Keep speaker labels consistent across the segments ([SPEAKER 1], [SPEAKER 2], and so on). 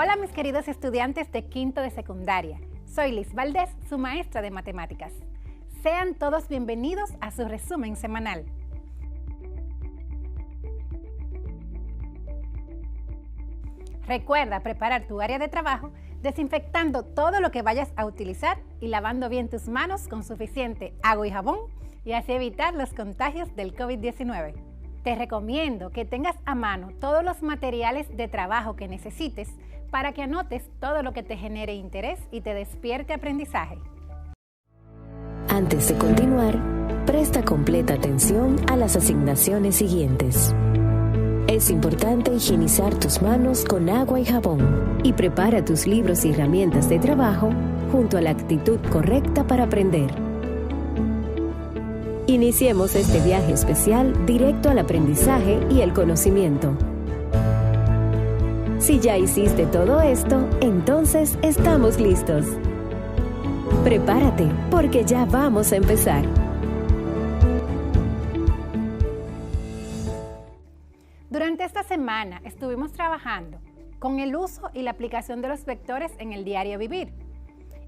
[SPEAKER 1] Hola mis queridos estudiantes de quinto de secundaria, soy Liz Valdés, su maestra de matemáticas. Sean todos bienvenidos a su resumen semanal. Recuerda preparar tu área de trabajo desinfectando todo lo que vayas a utilizar y lavando bien tus manos con suficiente agua y jabón y así evitar los contagios del COVID-19. Te recomiendo que tengas a mano todos los materiales de trabajo que necesites para que anotes todo lo que te genere interés y te despierte aprendizaje.
[SPEAKER 2] Antes de continuar, presta completa atención a las asignaciones siguientes. Es importante higienizar tus manos con agua y jabón y prepara tus libros y herramientas de trabajo junto a la actitud correcta para aprender. Iniciemos este viaje especial directo al aprendizaje y el conocimiento. Si ya hiciste todo esto, entonces estamos listos. Prepárate, porque ya vamos a empezar.
[SPEAKER 1] Durante esta semana estuvimos trabajando con el uso y la aplicación de los vectores en el diario vivir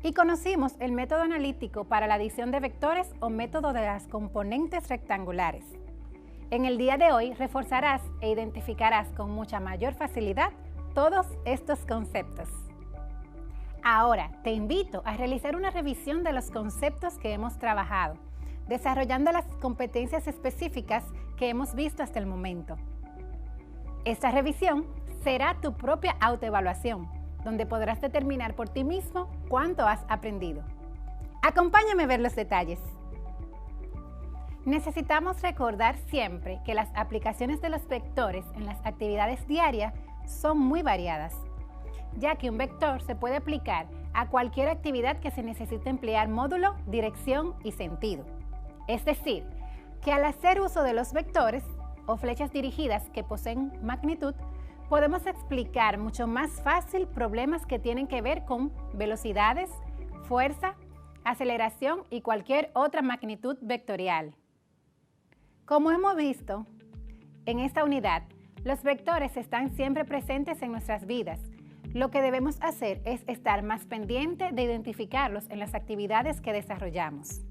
[SPEAKER 1] y conocimos el método analítico para la adición de vectores o método de las componentes rectangulares. En el día de hoy reforzarás e identificarás con mucha mayor facilidad todos estos conceptos. Ahora te invito a realizar una revisión de los conceptos que hemos trabajado, desarrollando las competencias específicas que hemos visto hasta el momento. Esta revisión será tu propia autoevaluación, donde podrás determinar por ti mismo cuánto has aprendido. Acompáñame a ver los detalles. Necesitamos recordar siempre que las aplicaciones de los vectores en las actividades diarias son muy variadas, ya que un vector se puede aplicar a cualquier actividad que se necesite emplear módulo, dirección y sentido. Es decir, que al hacer uso de los vectores o flechas dirigidas que poseen magnitud, podemos explicar mucho más fácil problemas que tienen que ver con velocidades, fuerza, aceleración y cualquier otra magnitud vectorial. Como hemos visto en esta unidad, los vectores están siempre presentes en nuestras vidas. Lo que debemos hacer es estar más pendiente de identificarlos en las actividades que desarrollamos.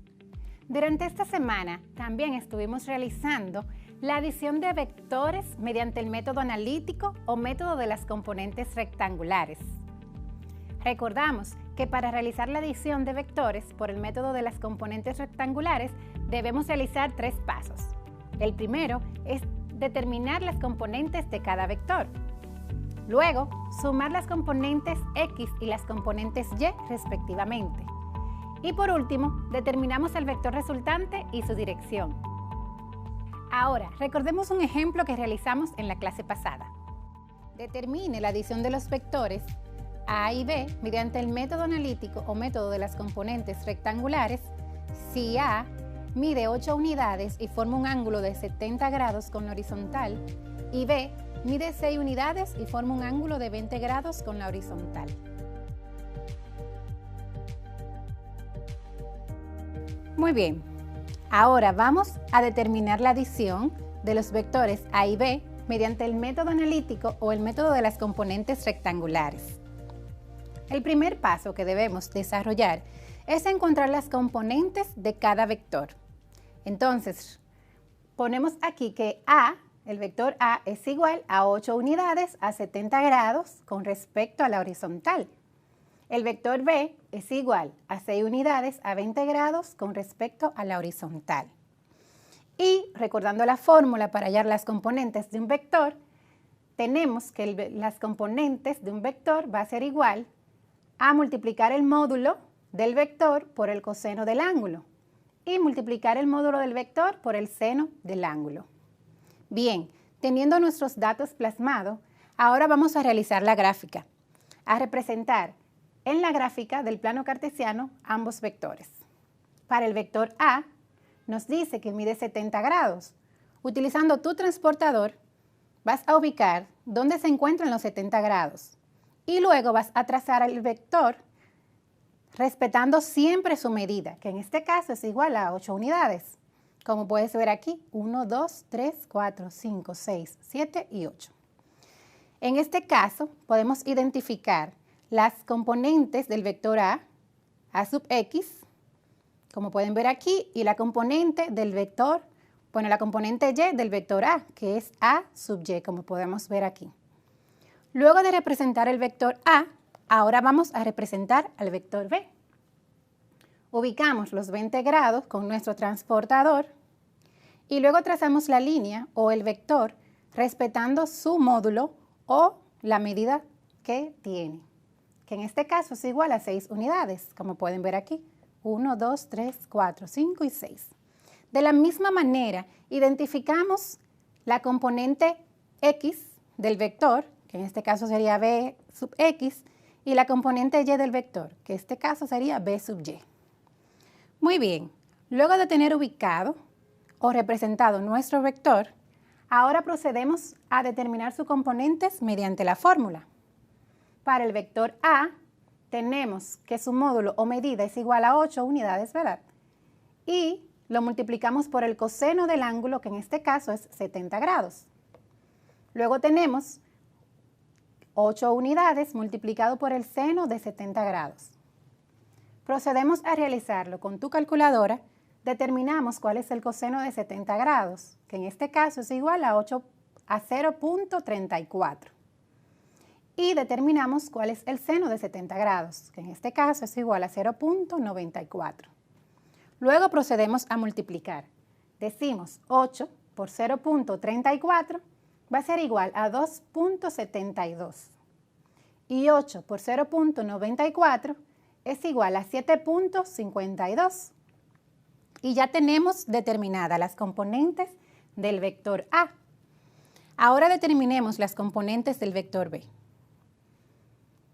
[SPEAKER 1] Durante esta semana también estuvimos realizando la adición de vectores mediante el método analítico o método de las componentes rectangulares. Recordamos que para realizar la adición de vectores por el método de las componentes rectangulares debemos realizar 3 pasos. El primero es determinar las componentes de cada vector. Luego, sumar las componentes X y las componentes Y respectivamente. Y por último, determinamos el vector resultante y su dirección. Ahora, recordemos un ejemplo que realizamos en la clase pasada. Determine la adición de los vectores A y B mediante el método analítico o método de las componentes rectangulares si A mide 8 unidades y forma un ángulo de 70 grados con la horizontal y B Mide 6 unidades y forma un ángulo de 20 grados con la horizontal. Muy bien, ahora vamos a determinar la adición de los vectores A y B mediante el método analítico o el método de las componentes rectangulares. El primer paso que debemos desarrollar es encontrar las componentes de cada vector. Entonces, ponemos aquí que A, el vector A, es igual a 8 unidades a 70 grados con respecto a la horizontal. El vector B es igual a 6 unidades a 20 grados con respecto a la horizontal. Y recordando la fórmula para hallar las componentes de un vector, tenemos que las componentes de un vector va a ser igual a multiplicar el módulo del vector por el coseno del ángulo y multiplicar el módulo del vector por el seno del ángulo. Bien, teniendo nuestros datos plasmados, ahora vamos a realizar la gráfica, a representar en la gráfica del plano cartesiano ambos vectores. Para el vector A, nos dice que mide 70 grados. Utilizando tu transportador, vas a ubicar dónde se encuentran los 70 grados y luego vas a trazar el vector respetando siempre su medida, que en este caso es igual a 8 unidades. Como puedes ver aquí, 1, 2, 3, 4, 5, 6, 7 y 8. En este caso, podemos identificar las componentes del vector A sub x, como pueden ver aquí, y la componente del vector, bueno, la componente y del vector A, que es A sub y, como podemos ver aquí. Luego de representar el vector A, ahora vamos a representar al vector B. Ubicamos los 20 grados con nuestro transportador y luego trazamos la línea o el vector respetando su módulo o la medida que tiene, que en este caso es igual a 6 unidades, como pueden ver aquí. 1, 2, 3, 4, 5 y 6. De la misma manera, identificamos la componente x del vector, que en este caso sería b sub x, y la componente y del vector, que en este caso sería b sub y. Muy bien, luego de tener ubicado o representado nuestro vector, ahora procedemos a determinar sus componentes mediante la fórmula. Para el vector A, tenemos que su módulo o medida es igual a 8 unidades, ¿verdad? Y lo multiplicamos por el coseno del ángulo, que en este caso es 70 grados. Luego tenemos 8 unidades multiplicado por el seno de 70 grados. Procedemos a realizarlo con tu calculadora. Determinamos cuál es el coseno de 70 grados, que en este caso es igual a 0.34. Y determinamos cuál es el seno de 70 grados, que en este caso es igual a 0.94. Luego procedemos a multiplicar. Decimos 8 por 0.34 va a ser igual a 2.72. Y 8 por 0.94 es igual a 7.52. Y ya tenemos determinadas las componentes del vector A. Ahora determinemos las componentes del vector B.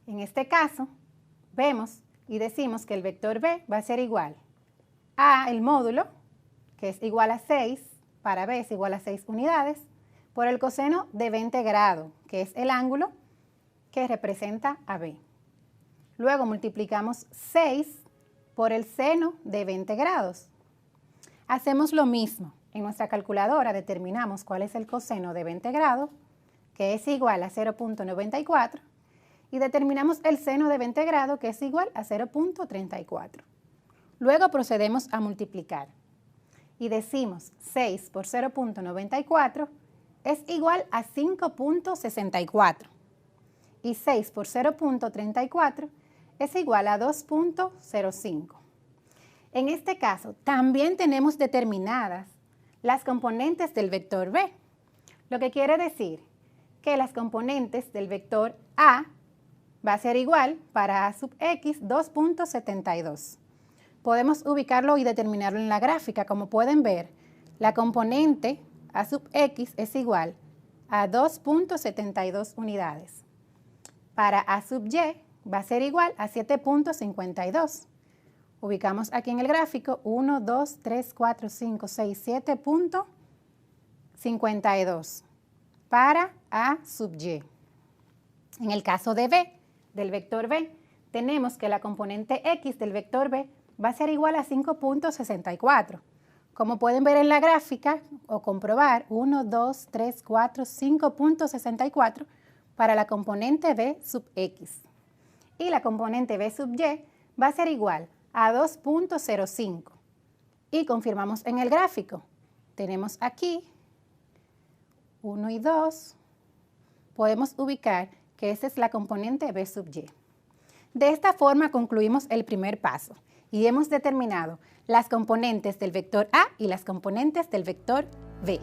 [SPEAKER 1] En este caso, vemos y decimos que el vector B va a ser igual a el módulo, que es igual a 6, para B es igual a 6 unidades, por el coseno de 20 grados, que es el ángulo que representa a B. Luego multiplicamos 6 por el seno de 20 grados. Hacemos lo mismo. En nuestra calculadora determinamos cuál es el coseno de 20 grados, que es igual a 0.94, y determinamos el seno de 20 grados, que es igual a 0.34. Luego procedemos a multiplicar y decimos 6 por 0.94 es igual a 5.64 y 6 por 0.34 es igual a 2.05. En este caso, también tenemos determinadas las componentes del vector B, lo que quiere decir que las componentes del vector A va a ser igual para A sub x 2.72. Podemos ubicarlo y determinarlo en la gráfica. Como pueden ver, la componente A sub x es igual a 2.72 unidades. Para A sub y va a ser igual a 7.52. Ubicamos aquí en el gráfico 1, 2, 3, 4, 5, 6, 7.52 para A sub y. En el caso de B, del vector B, tenemos que la componente X del vector B va a ser igual a 5.64. Como pueden ver en la gráfica o comprobar, 1, 2, 3, 4, 5.64 para la componente B sub X. Y la componente B sub Y va a ser igual a 2.05. Y confirmamos en el gráfico. Tenemos aquí 1 y 2. Podemos ubicar que esa es la componente B sub Y. De esta forma concluimos el primer paso y hemos determinado las componentes del vector A y las componentes del vector B.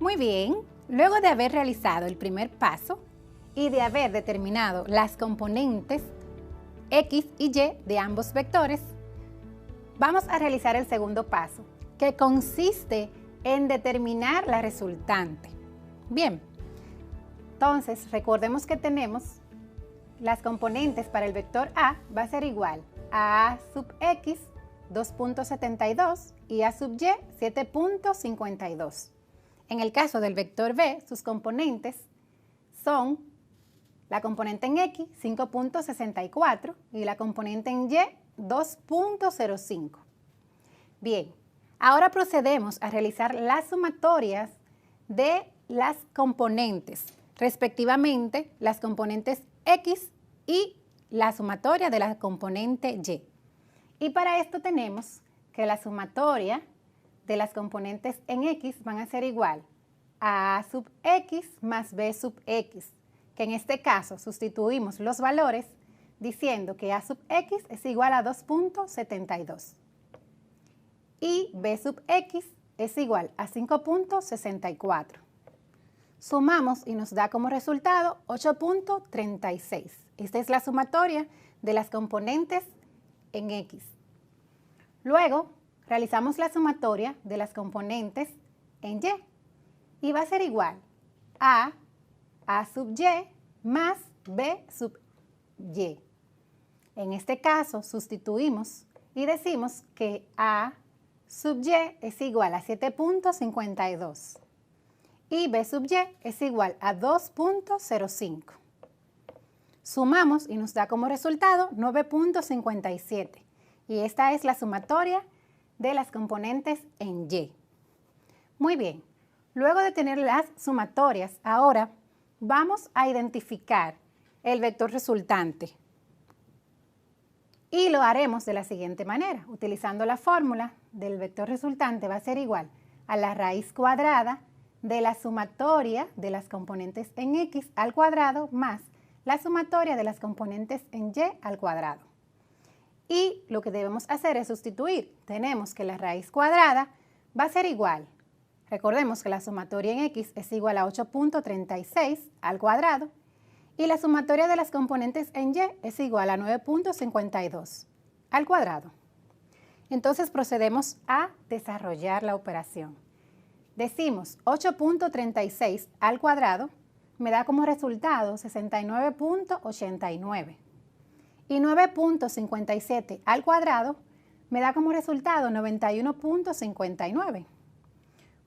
[SPEAKER 1] Muy bien, luego de haber realizado el primer paso y de haber determinado las componentes X y Y de ambos vectores, vamos a realizar el segundo paso, que consiste en determinar la resultante. Bien, entonces recordemos que tenemos las componentes para el vector A va a ser igual a A sub X 2.72 y A sub Y 7.52. En el caso del vector B, sus componentes son la componente en X 5.64 y la componente en Y 2.05. Bien, ahora procedemos a realizar las sumatorias de las componentes, respectivamente las componentes X y la sumatoria de la componente Y. Y para esto tenemos que la sumatoria de las componentes en X van a ser igual a A sub X más B sub X, que en este caso sustituimos los valores diciendo que A sub X es igual a 2.72 y B sub X es igual a 5.64. Sumamos y nos da como resultado 8.36. Esta es la sumatoria de las componentes en X. Luego, realizamos la sumatoria de las componentes en Y y va a ser igual a A sub Y más B sub Y. En este caso, sustituimos y decimos que A sub Y es igual a 7.52 y B sub Y es igual a 2.05. Sumamos y nos da como resultado 9.57 y esta es la sumatoria de las componentes en Y. Muy bien, luego de tener las sumatorias, ahora vamos a identificar el vector resultante. Y lo haremos de la siguiente manera, utilizando la fórmula del vector resultante va a ser igual a la raíz cuadrada de la sumatoria de las componentes en X al cuadrado más la sumatoria de las componentes en Y al cuadrado. Y lo que debemos hacer es sustituir. Tenemos que la raíz cuadrada va a ser igual. Recordemos que la sumatoria en X es igual a 8.36 al cuadrado y la sumatoria de las componentes en Y es igual a 9.52 al cuadrado. Entonces procedemos a desarrollar la operación. Decimos 8.36 al cuadrado me da como resultado 69.89 y 9.57 al cuadrado me da como resultado 91.59.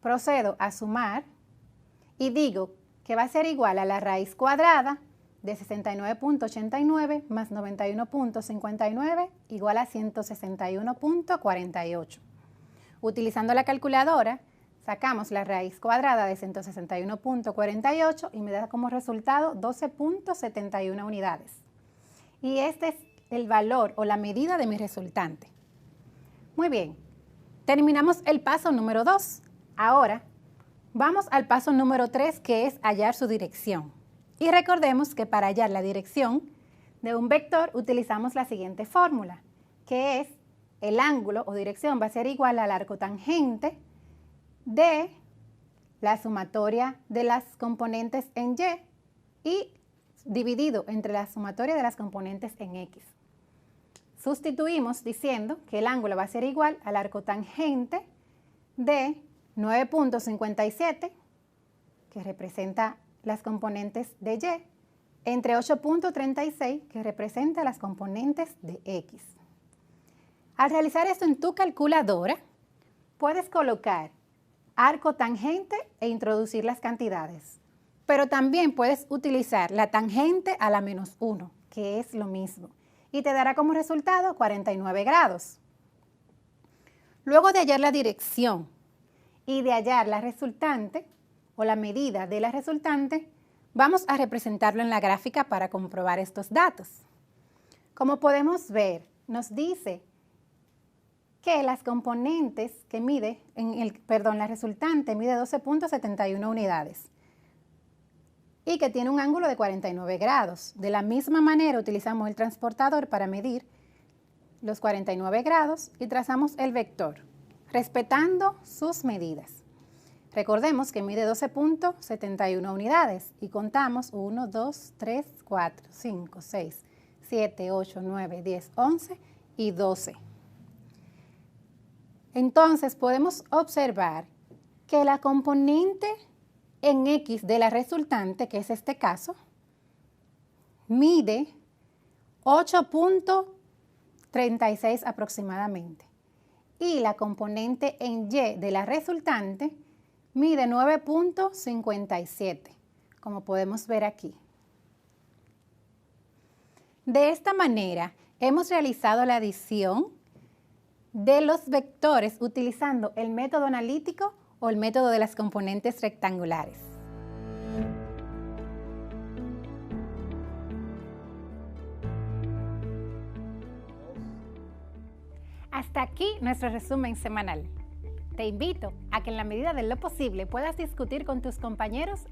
[SPEAKER 1] Procedo a sumar y digo que va a ser igual a la raíz cuadrada de 69.89 más 91.59 igual a 161.48. Utilizando la calculadora, sacamos la raíz cuadrada de 161.48 y me da como resultado 12.71 unidades. Y este es el valor o la medida de mi resultante. Muy bien, terminamos el paso número 2. Ahora vamos al paso número 3, que es hallar su dirección. Y recordemos que para hallar la dirección de un vector utilizamos la siguiente fórmula, que es el ángulo o dirección va a ser igual al arco tangente de la sumatoria de las componentes en Y y dividido entre la sumatoria de las componentes en X. Sustituimos diciendo que el ángulo va a ser igual al arco tangente de 9.57, que representa las componentes de Y, entre 8.36, que representa las componentes de X. Al realizar esto en tu calculadora, puedes colocar arco tangente e introducir las cantidades. Pero también puedes utilizar la tangente a la menos 1, que es lo mismo, y te dará como resultado 49 grados. Luego de hallar la dirección y de hallar la resultante o la medida de la resultante, vamos a representarlo en la gráfica para comprobar estos datos. Como podemos ver, nos dice que las componentes que mide, la resultante mide 12.71 unidades y que tiene un ángulo de 49 grados. De la misma manera utilizamos el transportador para medir los 49 grados y trazamos el vector, respetando sus medidas. Recordemos que mide 12.71 unidades y contamos 1, 2, 3, 4, 5, 6, 7, 8, 9, 10, 11 y 12. Entonces podemos observar que la componente en X de la resultante, que es este caso, mide 8.36 aproximadamente. Y la componente en Y de la resultante mide 9.57, como podemos ver aquí. De esta manera, hemos realizado la adición de los vectores utilizando el método analítico o el método de las componentes rectangulares. Hasta aquí nuestro resumen semanal. Te invito a que en la medida de lo posible puedas discutir con tus compañeros